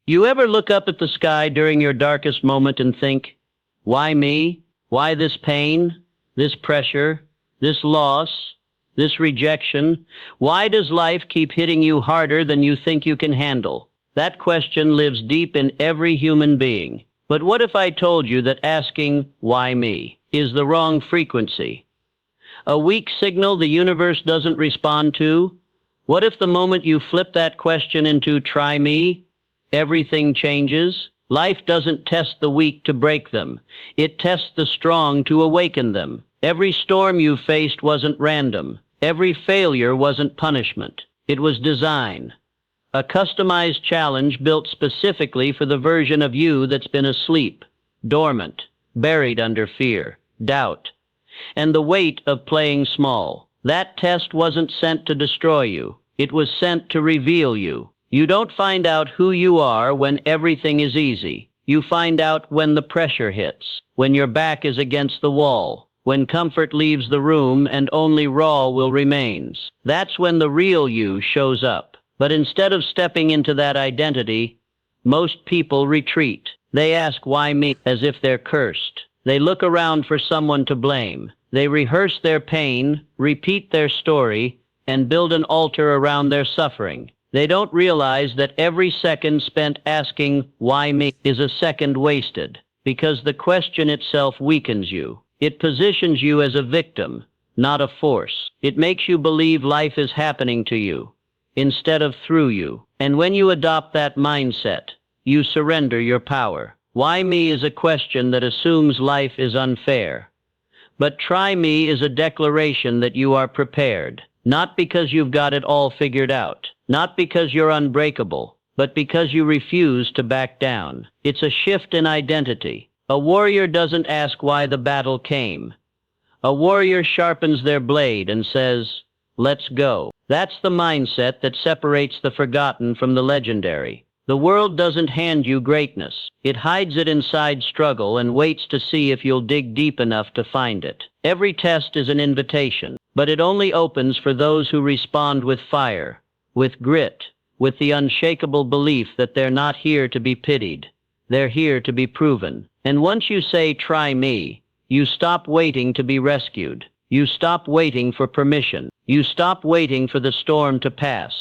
You ever look up at the sky during your darkest moment and think, why me? Why this pain? This pressure? This loss? This rejection? Why does life keep hitting you harder than you think you can handle? That question lives deep in every human being. But what if I told you that asking, why me, is the wrong frequency? A weak signal the universe doesn't respond to? What if the moment you flip that question into try me, everything changes? Life doesn't test the weak to break them. It tests the strong to awaken them. Every storm you faced wasn't random. Every failure wasn't punishment. It was design. A customized challenge built specifically for the version of you that's been asleep, dormant, buried under fear, doubt, and the weight of playing small. That test wasn't sent to destroy you. It was sent to reveal you. You don't find out who you are when everything is easy. You find out when the pressure hits, when your back is against the wall, when comfort leaves the room and only raw will remains. That's when the real you shows up. But instead of stepping into that identity, most people retreat. They ask why me as if they're cursed. They look around for someone to blame. They rehearse their pain, repeat their story, and build an altar around their suffering. They don't realize that every second spent asking, why me, is a second wasted, because the question itself weakens you. It positions you as a victim, not a force. It makes you believe life is happening to you, instead of through you. And when you adopt that mindset, you surrender your power. Why me is a question that assumes life is unfair. But try me is a declaration that you are prepared, not because you've got it all figured out. Not because you're unbreakable, but because you refuse to back down. It's a shift in identity. A warrior doesn't ask why the battle came. A warrior sharpens their blade and says, let's go. That's the mindset that separates the forgotten from the legendary. The world doesn't hand you greatness. It hides it inside struggle and waits to see if you'll dig deep enough to find it. Every test is an invitation, but it only opens for those who respond with fire, with grit, with the unshakable belief that they're not here to be pitied. They're here to be proven. And once you say, try me, you stop waiting to be rescued. You stop waiting for permission. You stop waiting for the storm to pass.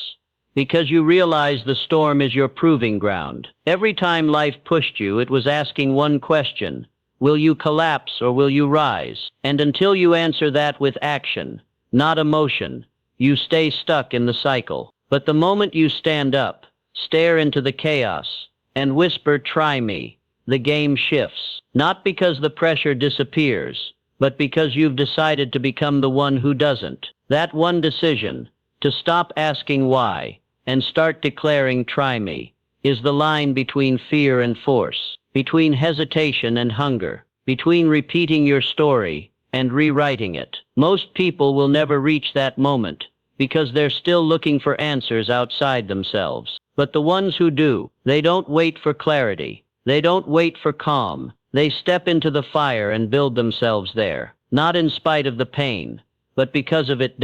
Because you realize the storm is your proving ground. Every time life pushed you, it was asking one question. Will you collapse or will you rise? And until you answer that with action, not emotion, you stay stuck in the cycle. But the moment you stand up, stare into the chaos, and whisper, try me, the game shifts. Not because the pressure disappears, but because you've decided to become the one who doesn't. That one decision, to stop asking why, and start declaring try me, is the line between fear and force, between hesitation and hunger, between repeating your story and rewriting it. Most people will never reach that moment, because they're still looking for answers outside themselves. But the ones who do, they don't wait for clarity. They don't wait for calm. They step into the fire and build themselves there, not in spite of the pain, but because of it.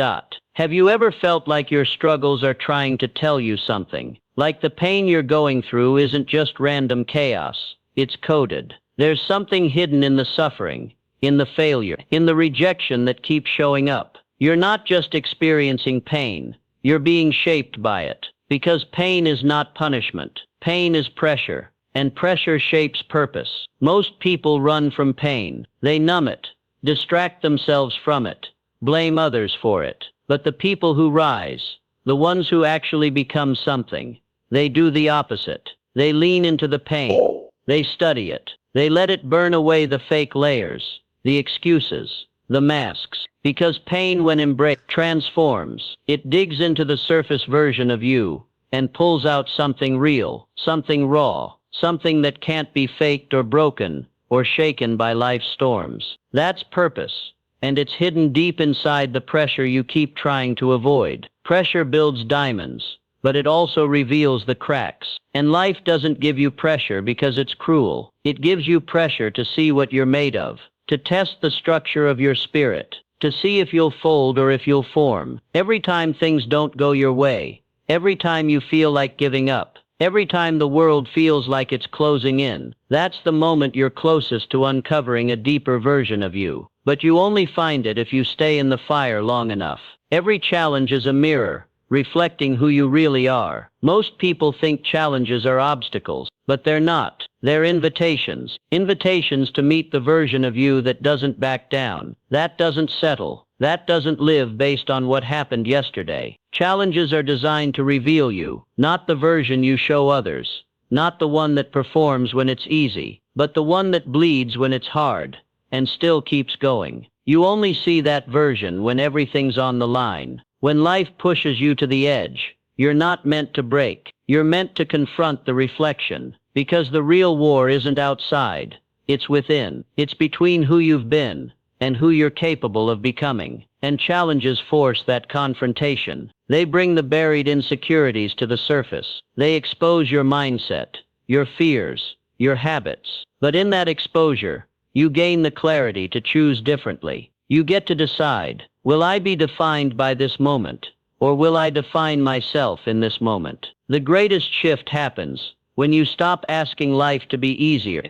Have you ever felt like your struggles are trying to tell you something? Like the pain you're going through isn't just random chaos. It's coded. There's something hidden in the suffering, in the failure, in the rejection that keeps showing up. You're not just experiencing pain, you're being shaped by it. Because pain is not punishment. Pain is pressure, and pressure shapes purpose. Most people run from pain. They numb it, distract themselves from it, blame others for it. But the people who rise, the ones who actually become something, they do the opposite. They lean into the pain. They study it. They let it burn away the fake layers, the excuses, the masks. Because pain, when embraced, transforms. It digs into the surface version of you and pulls out something real, something raw, something that can't be faked or broken or shaken by life's storms. That's purpose, and it's hidden deep inside the pressure you keep trying to avoid. Pressure builds diamonds, but it also reveals the cracks. And life doesn't give you pressure because it's cruel. It gives you pressure to see what you're made of, to test the structure of your spirit, to see if you'll fold or if you'll form. Every time things don't go your way, every time you feel like giving up, Every time the world feels like it's closing in, that's the moment you're closest to uncovering a deeper version of you. But you only find it if you stay in the fire long enough. Every challenge is a mirror, reflecting who you really are. Most people think challenges are obstacles, but they're not. They're invitations. Invitations to meet the version of you that doesn't back down, that doesn't settle, that doesn't live based on what happened yesterday. Challenges are designed to reveal you, not the version you show others, not the one that performs when it's easy, but the one that bleeds when it's hard, and still keeps going. You only see that version when everything's on the line. When life pushes you to the edge, you're not meant to break. You're meant to confront the reflection, because the real war isn't outside. It's within. It's between who you've been and who you're capable of becoming. And challenges force that confrontation. They bring the buried insecurities to the surface. They expose your mindset, your fears, your habits. But in that exposure, you gain the clarity to choose differently. You get to decide, will I be defined by this moment, or will I define myself in this moment? The greatest shift happens when you stop asking life to be easier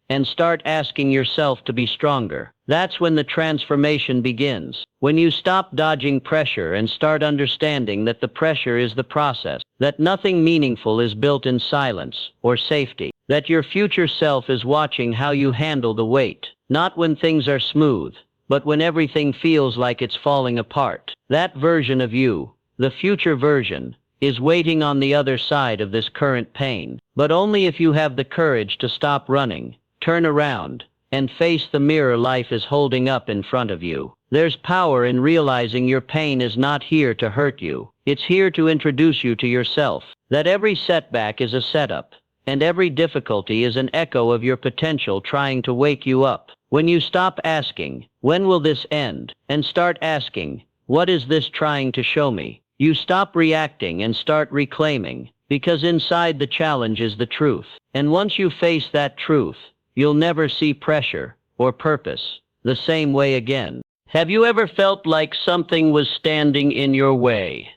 and start asking yourself to be stronger. That's when the transformation begins. When you stop dodging pressure and start understanding that the pressure is the process, that nothing meaningful is built in silence or safety, that your future self is watching how you handle the weight, not when things are smooth, but when everything feels like it's falling apart. That version of you, the future version, is waiting on the other side of this current pain. But only if you have the courage to stop running, turn around, and face the mirror life is holding up in front of you. There's power in realizing your pain is not here to hurt you. It's here to introduce you to yourself. That every setback is a setup, and every difficulty is an echo of your potential trying to wake you up. When you stop asking, when will this end, and start asking, what is this trying to show me? You stop reacting and start reclaiming, because inside the challenge is the truth. And once you face that truth, you'll never see pressure or purpose the same way again. Have you ever felt like something was standing in your way?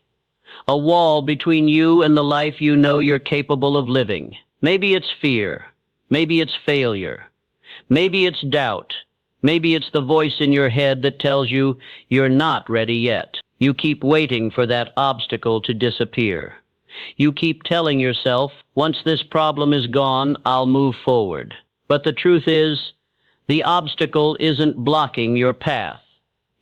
A wall between you and the life you know you're capable of living. Maybe it's fear. Maybe it's failure. Maybe it's doubt. Maybe it's the voice in your head that tells you you're not ready yet. You keep waiting for that obstacle to disappear. You keep telling yourself, once this problem is gone, I'll move forward. But the truth is, the obstacle isn't blocking your path.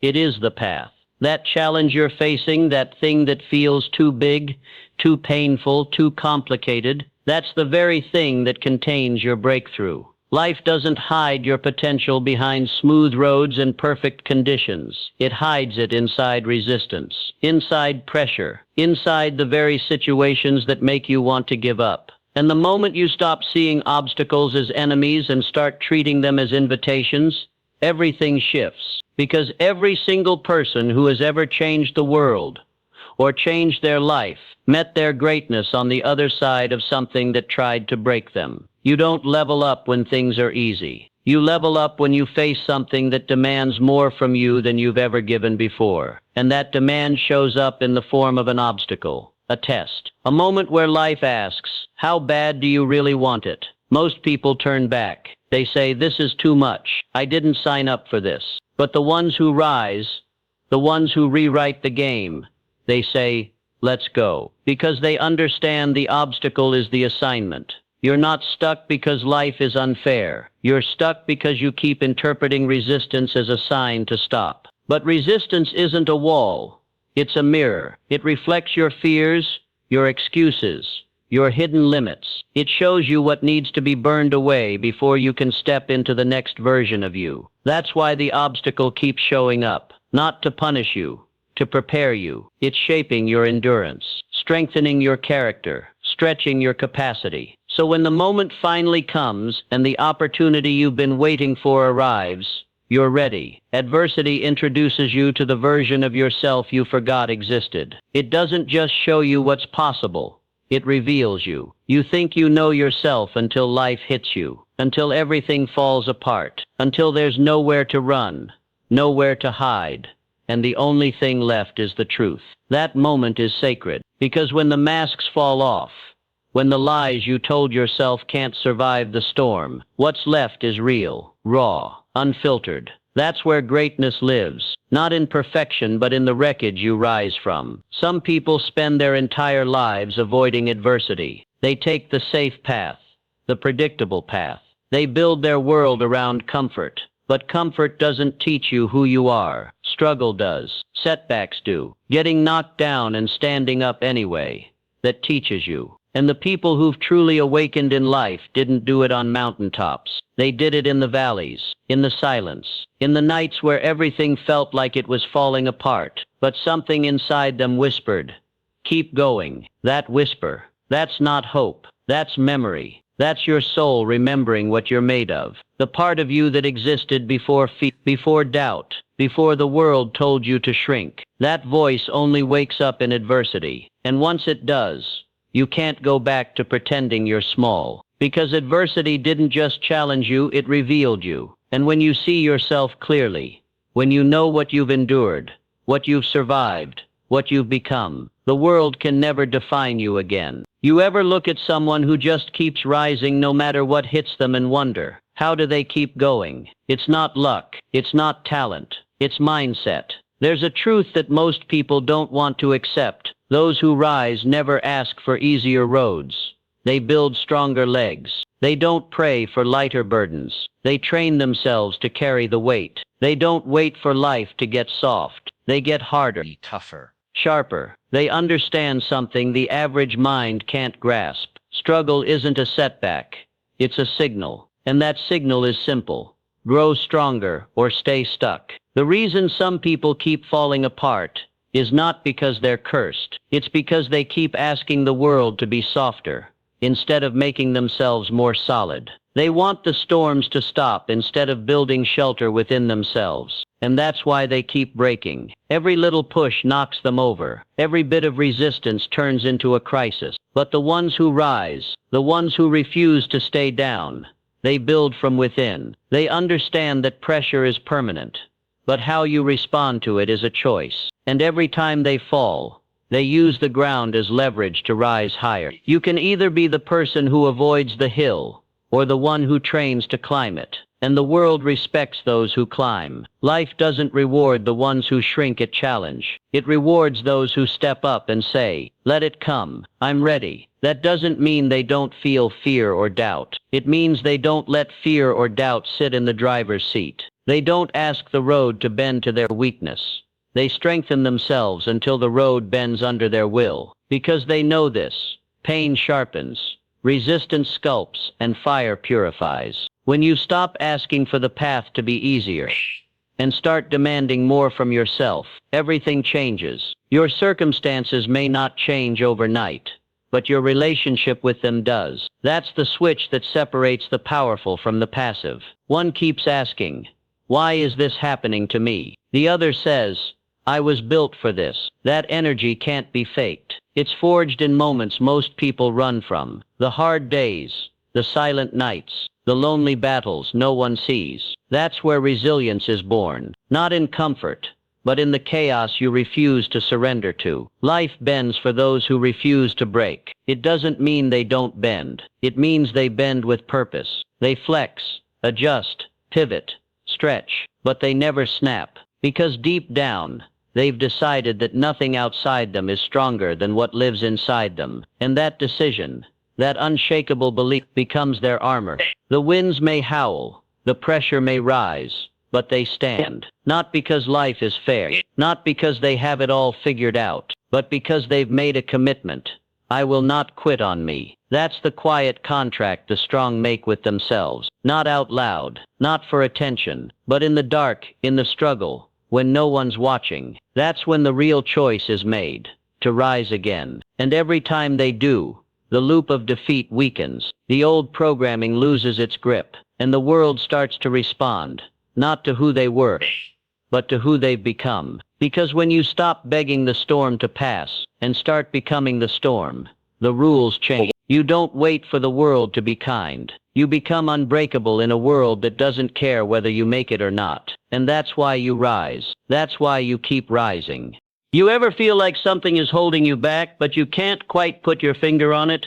It is the path. That challenge you're facing, that thing that feels too big, too painful, too complicated, that's the very thing that contains your breakthrough. Life doesn't hide your potential behind smooth roads and perfect conditions. It hides it inside resistance, inside pressure, inside the very situations that make you want to give up. And the moment you stop seeing obstacles as enemies and start treating them as invitations, everything shifts. Because every single person who has ever changed the world or changed their life met their greatness on the other side of something that tried to break them. You don't level up when things are easy. You level up when you face something that demands more from you than you've ever given before. And that demand shows up in the form of an obstacle, a test, a moment where life asks, how bad do you really want it? Most people turn back. They say, this is too much. I didn't sign up for this. But the ones who rise, the ones who rewrite the game, they say, let's go. Because they understand the obstacle is the assignment. You're not stuck because life is unfair. You're stuck because you keep interpreting resistance as a sign to stop. But resistance isn't a wall. It's a mirror. It reflects your fears, your excuses, your hidden limits. It shows you what needs to be burned away before you can step into the next version of you. That's why the obstacle keeps showing up. Not to punish you, to prepare you. It's shaping your endurance, strengthening your character, stretching your capacity. So when the moment finally comes and the opportunity you've been waiting for arrives, you're ready. Adversity introduces you to the version of yourself you forgot existed. It doesn't just show you what's possible. It reveals you. You think you know yourself until life hits you, until everything falls apart, until there's nowhere to run, nowhere to hide, and the only thing left is the truth. That moment is sacred, because when the masks fall off, When the lies you told yourself can't survive the storm, what's left is real, raw, unfiltered. That's where greatness lives, not in perfection but in the wreckage you rise from. Some people spend their entire lives avoiding adversity. They take the safe path, the predictable path. They build their world around comfort. But comfort doesn't teach you who you are. Struggle does. Setbacks do. Getting knocked down and standing up anyway. That teaches you. And the people who've truly awakened in life didn't do it on mountaintops. They did it in the valleys, in the silence, in the nights where everything felt like it was falling apart, but something inside them whispered, "Keep going." That whisper, that's not hope, that's memory. That's your soul remembering what you're made of. The part of you that existed before fear, before doubt, before the world told you to shrink. That voice only wakes up in adversity. And once it does, you can't go back to pretending you're small. Because adversity didn't just challenge you, it revealed you. And when you see yourself clearly, when you know what you've endured, what you've survived, what you've become, the world can never define you again. You ever look at someone who just keeps rising no matter what hits them and wonder, how do they keep going? It's not luck, it's not talent, it's mindset. There's a truth that most people don't want to accept. Those who rise never ask for easier roads. They build stronger legs. They don't pray for lighter burdens. They train themselves to carry the weight. They don't wait for life to get soft. They get harder, tougher, sharper. They understand something the average mind can't grasp. Struggle isn't a setback. It's a signal. And that signal is simple. Grow stronger or stay stuck. The reason some people keep falling apart is not because they're cursed. It's because they keep asking the world to be softer, instead of making themselves more solid. They want the storms to stop instead of building shelter within themselves. And that's why they keep breaking. Every little push knocks them over. Every bit of resistance turns into a crisis. But the ones who rise, the ones who refuse to stay down, they build from within. They understand that pressure is permanent, but how you respond to it is a choice. And every time they fall, they use the ground as leverage to rise higher. You can either be the person who avoids the hill, or the one who trains to climb it. And the world respects those who climb. Life doesn't reward the ones who shrink at challenge. It rewards those who step up and say, "Let it come, I'm ready." That doesn't mean they don't feel fear or doubt. It means they don't let fear or doubt sit in the driver's seat. They don't ask the road to bend to their weakness. They strengthen themselves until the road bends under their will. Because they know this. Pain sharpens, resistance sculpts, and fire purifies. When you stop asking for the path to be easier and start demanding more from yourself, everything changes. Your circumstances may not change overnight, but your relationship with them does. That's the switch that separates the powerful from the passive. One keeps asking, "Why is this happening to me?" The other says, "I was built for this." That energy can't be faked. It's forged in moments most people run from. The hard days, the silent nights, the lonely battles no one sees. That's where resilience is born. Not in comfort, but in the chaos you refuse to surrender to. Life bends for those who refuse to break. It doesn't mean they don't bend. It means they bend with purpose. They flex, adjust, pivot, stretch, but they never snap. Because deep down, they've decided that nothing outside them is stronger than what lives inside them. And that decision, that unshakable belief, becomes their armor. The winds may howl, the pressure may rise, but they stand. Not because life is fair, not because they have it all figured out, but because they've made a commitment. I will not quit on me. That's the quiet contract the strong make with themselves. Not out loud, not for attention, but in the dark, in the struggle, when no one's watching. That's when the real choice is made, to rise again. And every time they do, the loop of defeat weakens. The old programming loses its grip, and the world starts to respond, not to who they were, but to who they've become. Because when you stop begging the storm to pass and start becoming the storm, the rules change. You don't wait for the world to be kind. You become unbreakable in a world that doesn't care whether you make it or not. And that's why you rise. That's why you keep rising. You ever feel like something is holding you back, but you can't quite put your finger on it?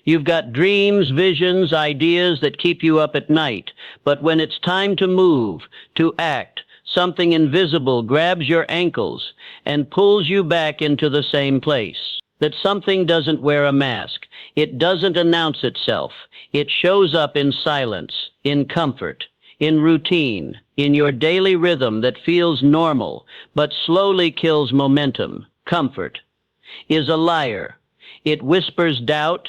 You've got dreams, visions, ideas that keep you up at night. But when it's time to move, to act, something invisible grabs your ankles and pulls you back into the same place. That something doesn't wear a mask. It doesn't announce itself. It shows up in silence, in comfort, in routine, in your daily rhythm that feels normal, but slowly kills momentum. Comfort is a liar. It whispers doubt,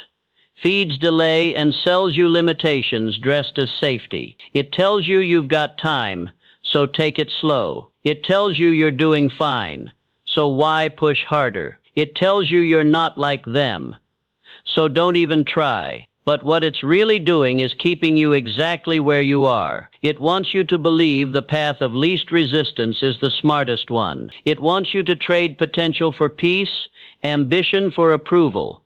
feeds delay, and sells you limitations dressed as safety. It tells you you've got time, so take it slow. It tells you you're doing fine, so why push harder? It tells you you're not like them, so don't even try. But what it's really doing is keeping you exactly where you are. It wants you to believe the path of least resistance is the smartest one. It wants you to trade potential for peace, ambition for approval,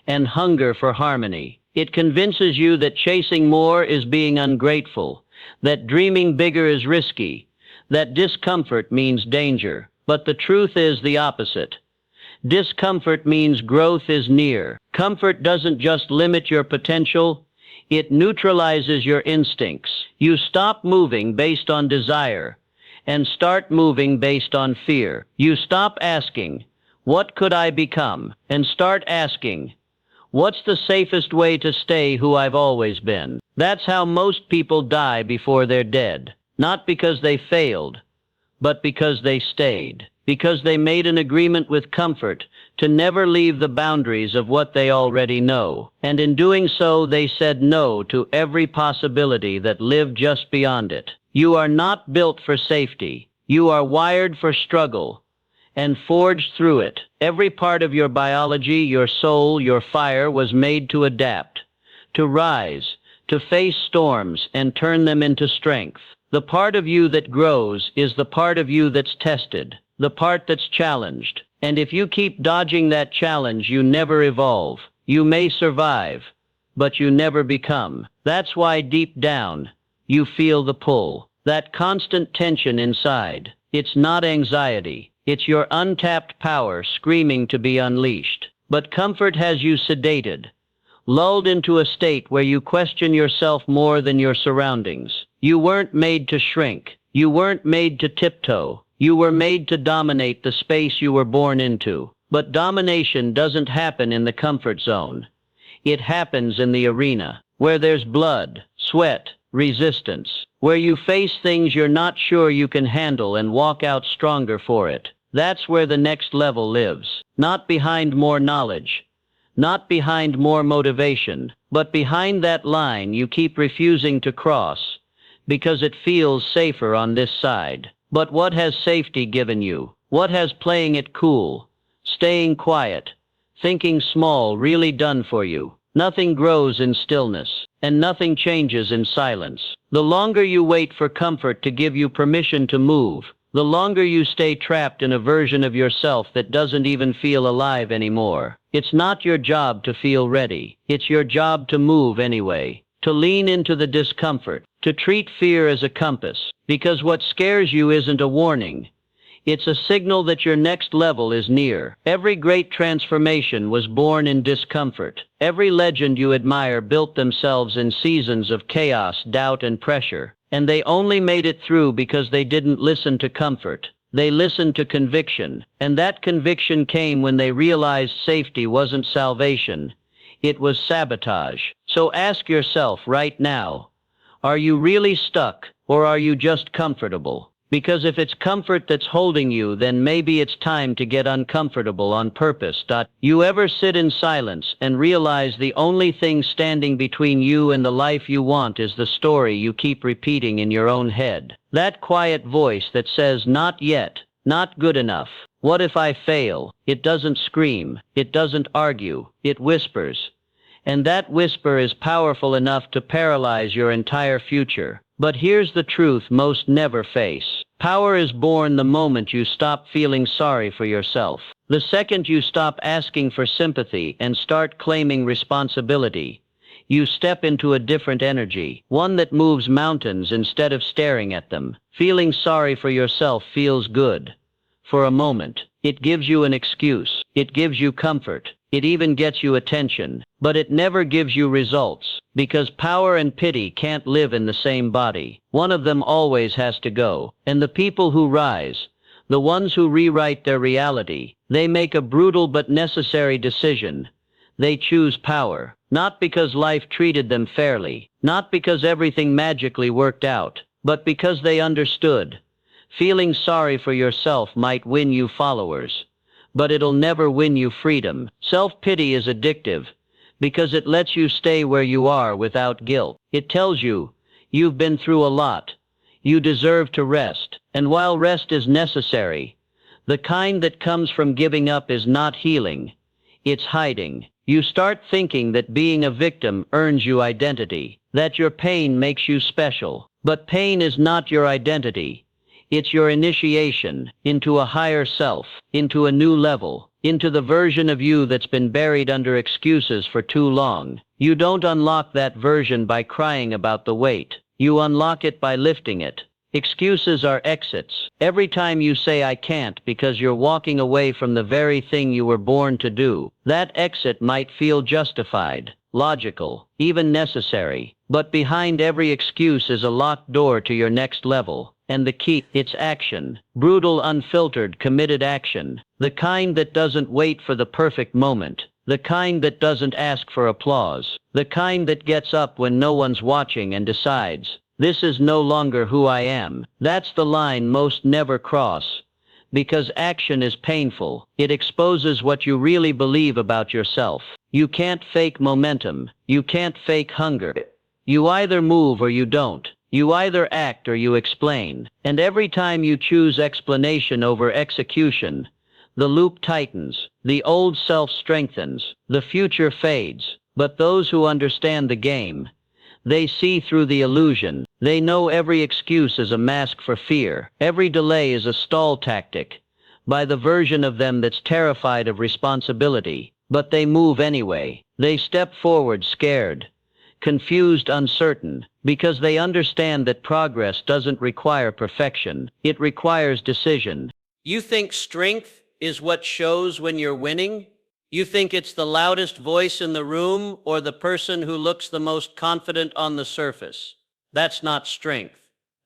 and hunger for harmony. It convinces you that chasing more is being ungrateful, that dreaming bigger is risky, that discomfort means danger. But the truth is the opposite. Discomfort means growth is near. Comfort doesn't just limit your potential, it neutralizes your instincts. You stop moving based on desire and start moving based on fear. You stop asking, "What could I become?" and start asking, "What's the safest way to stay who I've always been?" That's how most people die before they're dead. Not because they failed, but because they stayed. Because they made an agreement with comfort to never leave the boundaries of what they already know. And in doing so, they said no to every possibility that lived just beyond it. You are not built for safety. You are wired for struggle and forged through it. Every part of your biology, your soul, your fire was made to adapt, to rise, to face storms and turn them into strength. The part of you that grows is the part of you that's tested, the part that's challenged. And if you keep dodging that challenge, you never evolve. You may survive, but you never become. That's why deep down, you feel the pull, that constant tension inside. It's not anxiety. It's your untapped power screaming to be unleashed. But comfort has you sedated, lulled into a state where you question yourself more than your surroundings. You weren't made to shrink. You weren't made to tiptoe. You were made to dominate the space you were born into. But domination doesn't happen in the comfort zone. It happens in the arena, where there's blood, sweat, resistance, where you face things you're not sure you can handle and walk out stronger for it. That's where the next level lives. Not behind more knowledge, not behind more motivation, but behind that line you keep refusing to cross, because it feels safer on this side. But what has safety given you? What has playing it cool, staying quiet, thinking small really done for you? Nothing grows in stillness, and nothing changes in silence. The longer you wait for comfort to give you permission to move, the longer you stay trapped in a version of yourself that doesn't even feel alive anymore. It's not your job to feel ready. It's your job to move anyway, to lean into the discomfort, to treat fear as a compass, because what scares you isn't a warning. It's a signal that your next level is near. Every great transformation was born in discomfort. Every legend you admire built themselves in seasons of chaos, doubt, and pressure. And they only made it through because they didn't listen to comfort. They listened to conviction. And that conviction came when they realized safety wasn't salvation. It was sabotage. So ask yourself right now, are you really stuck, or are you just comfortable? Because if it's comfort that's holding you, then maybe it's time to get uncomfortable on purpose. You ever sit in silence and realize the only thing standing between you and the life you want is the story you keep repeating in your own head? That quiet voice that says, "Not yet, not good enough. What if I fail?" It doesn't scream, it doesn't argue, it whispers. And that whisper is powerful enough to paralyze your entire future. But here's the truth most never face. Power is born the moment you stop feeling sorry for yourself. The second you stop asking for sympathy and start claiming responsibility, you step into a different energy, one that moves mountains instead of staring at them. Feeling sorry for yourself feels good, For a moment. It gives you an excuse. It gives you comfort. It even gets you attention. But it never gives you results, because power and pity can't live in the same body. One of them always has to go. And the people who rise, the ones who rewrite their reality, they make a brutal but necessary decision. They choose power, not because life treated them fairly, not because everything magically worked out, but because they understood. Feeling sorry for yourself might win you followers, but it'll never win you freedom. Self-pity is addictive, because it lets you stay where you are without guilt. It tells you, you've been through a lot. You deserve to rest, and while rest is necessary, the kind that comes from giving up is not healing, it's hiding. You start thinking that being a victim earns you identity, that your pain makes you special. But pain is not your identity. It's your initiation into a higher self, into a new level, into the version of you that's been buried under excuses for too long. You don't unlock that version by crying about the weight. You unlock it by lifting it. Excuses are exits. Every time you say I can't because you're walking away from the very thing you were born to do, that exit might feel justified, logical, even necessary. But behind every excuse is a locked door to your next level. And the key, it's action. Brutal, unfiltered, committed action. The kind that doesn't wait for the perfect moment. The kind that doesn't ask for applause. The kind that gets up when no one's watching and decides, this is no longer who I am. That's the line most never cross. Because action is painful. It exposes what you really believe about yourself. You can't fake momentum. You can't fake hunger. You either move or you don't. You either act or you explain. And every time you choose explanation over execution, the loop tightens, the old self strengthens, the future fades. But those who understand the game, they see through the illusion. They know every excuse is a mask for fear. Every delay is a stall tactic by the version of them that's terrified of responsibility. But they move anyway. They step forward scared, confused, uncertain, because they understand that progress doesn't require perfection. It requires decision. You think strength is what shows when you're winning? You think it's the loudest voice in the room or the person who looks the most confident on the surface? That's not strength.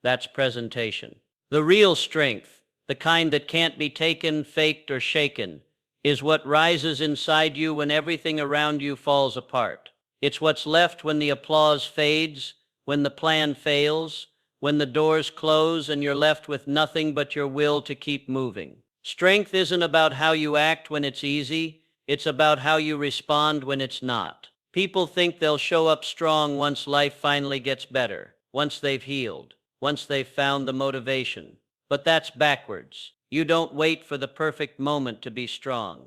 That's presentation. The real strength, the kind that can't be taken, faked, or shaken, is what rises inside you when everything around you falls apart. It's what's left when the applause fades, when the plan fails, when the doors close and you're left with nothing but your will to keep moving. Strength isn't about how you act when it's easy. It's about how you respond when it's not. People think they'll show up strong once life finally gets better, once they've healed, once they've found the motivation. But that's backwards. You don't wait for the perfect moment to be strong.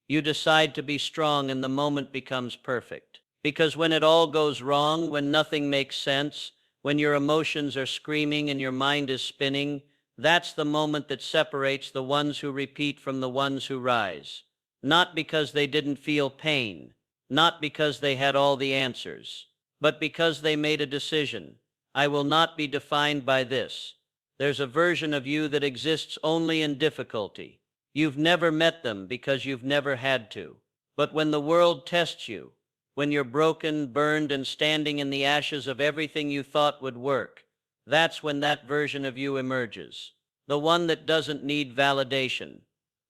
You decide to be strong and the moment becomes perfect. Because when it all goes wrong, when nothing makes sense, when your emotions are screaming and your mind is spinning, that's the moment that separates the ones who repeat from the ones who rise. Not because they didn't feel pain, not because they had all the answers, but because they made a decision. I will not be defined by this. There's a version of you that exists only in difficulty. You've never met them because you've never had to. But when the world tests you, when you're broken, burned, and standing in the ashes of everything you thought would work, that's when that version of you emerges. The one that doesn't need validation.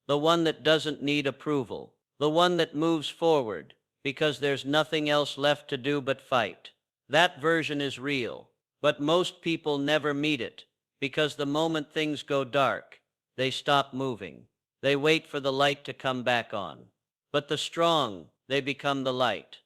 The one that doesn't need approval. The one that moves forward because there's nothing else left to do but fight. That version is real, but most people never meet it because the moment things go dark, they stop moving. They wait for the light to come back on. But the strong, they become the light.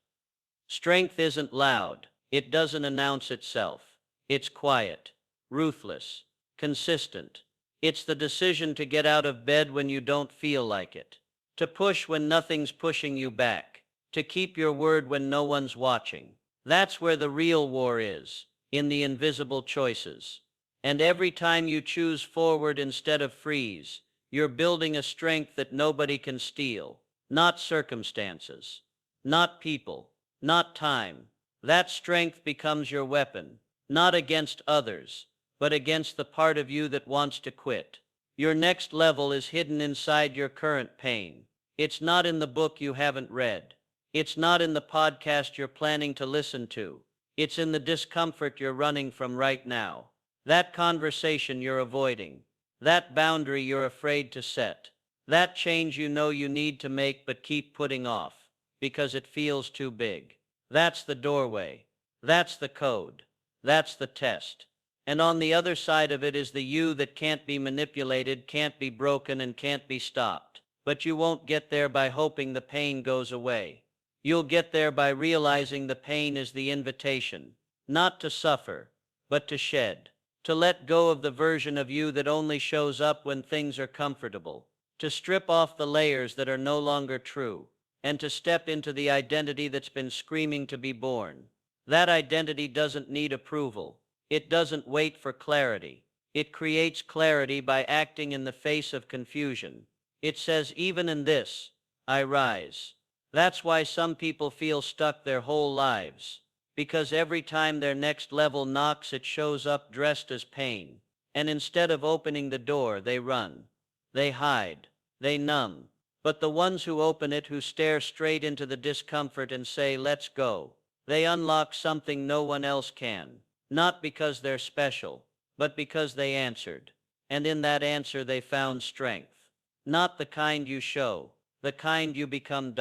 Strength isn't loud. It doesn't announce itself. It's quiet, ruthless, consistent. It's the decision to get out of bed when you don't feel like it, to push when nothing's pushing you back, to keep your word when no one's watching. That's where the real war is, in the invisible choices. And every time you choose forward instead of freeze, you're building a strength that nobody can steal. Not circumstances, not people, not time. That strength becomes your weapon, not against others, but against the part of you that wants to quit. Your next level is hidden inside your current pain. It's not in the book you haven't read. It's not in the podcast you're planning to listen to. It's in the discomfort you're running from right now. That conversation you're avoiding. That boundary you're afraid to set. That change you know you need to make but keep putting off because it feels too big. That's the doorway. That's the code. That's the test. And on the other side of it is the you that can't be manipulated, can't be broken, and can't be stopped. But you won't get there by hoping the pain goes away. You'll get there by realizing the pain is the invitation, not to suffer, but to shed, to let go of the version of you that only shows up when things are comfortable, to strip off the layers that are no longer true, and to step into the identity that's been screaming to be born. That identity doesn't need approval. It doesn't wait for clarity. It creates clarity by acting in the face of confusion. It says, even in this, I rise. That's why some people feel stuck their whole lives. Because every time their next level knocks, it shows up dressed as pain. And instead of opening the door, they run. They hide. They numb. But the ones who open it, who stare straight into the discomfort and say, let's go, they unlock something no one else can. Not because they're special, but because they answered. And in that answer they found strength. Not the kind you show, the kind you become.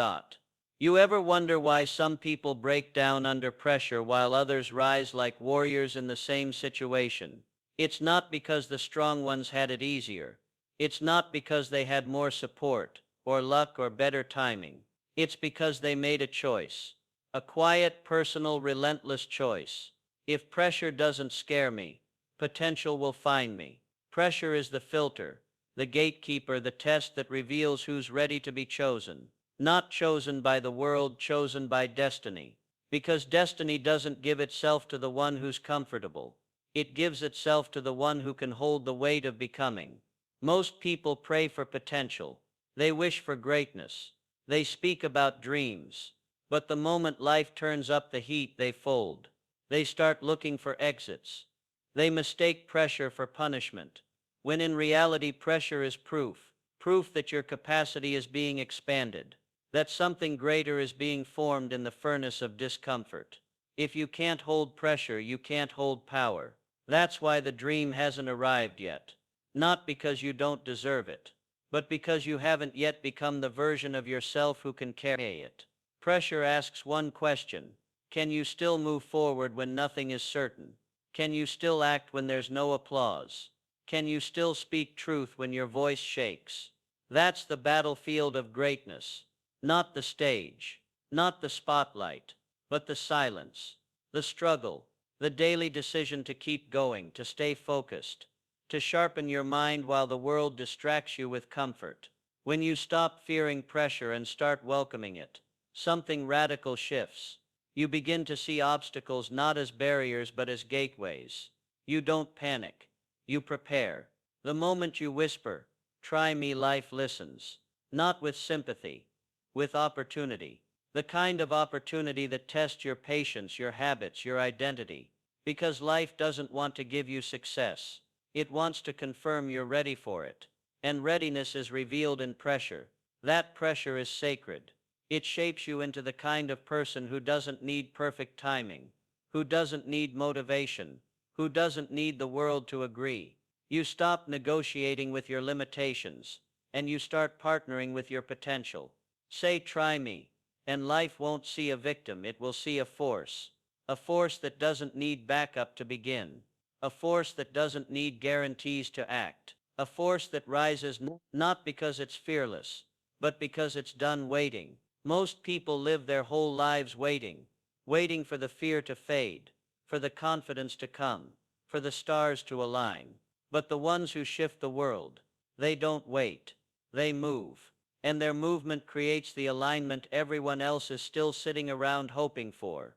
You ever wonder why some people break down under pressure while others rise like warriors in the same situation? It's not because the strong ones had it easier. It's not because they had more support, or luck, or better timing. It's because they made a choice. A quiet, personal, relentless choice. If pressure doesn't scare me, potential will find me. Pressure is the filter, the gatekeeper, the test that reveals who's ready to be chosen. Not chosen by the world, chosen by destiny. Because destiny doesn't give itself to the one who's comfortable. It gives itself to the one who can hold the weight of becoming. Most people pray for potential. They wish for greatness. They speak about dreams. But the moment life turns up the heat, they fold. They start looking for exits. They mistake pressure for punishment, when in reality pressure is proof that your capacity is being expanded, that something greater is being formed in the furnace of discomfort. If you can't hold pressure, you can't hold power. That's why the dream hasn't arrived yet. Not because you don't deserve it, but because you haven't yet become the version of yourself who can carry it. Pressure asks one question. Can you still move forward when nothing is certain? Can you still act when there's no applause? Can you still speak truth when your voice shakes? That's the battlefield of greatness. Not the stage, not the spotlight, but the silence, the struggle, the daily decision to keep going, to stay focused, to sharpen your mind while the world distracts you with comfort. When you stop fearing pressure and start welcoming it, something radical shifts. You begin to see obstacles not as barriers but as gateways. You don't panic. You prepare. The moment you whisper, try me, life listens. Not with sympathy, with opportunity. The kind of opportunity that tests your patience, your habits, your identity. Because life doesn't want to give you success. It wants to confirm you're ready for it. And readiness is revealed in pressure. That pressure is sacred. It shapes you into the kind of person who doesn't need perfect timing, who doesn't need motivation, who doesn't need the world to agree. You stop negotiating with your limitations, and you start partnering with your potential. Say, try me, and life won't see a victim, it will see a force that doesn't need backup to begin, a force that doesn't need guarantees to act, a force that rises not because it's fearless, but because it's done waiting. Most people live their whole lives waiting for the fear to fade, for the confidence to come, for the stars to align. But the ones who shift the world, they don't wait, they move. And their movement creates the alignment everyone else is still sitting around hoping for.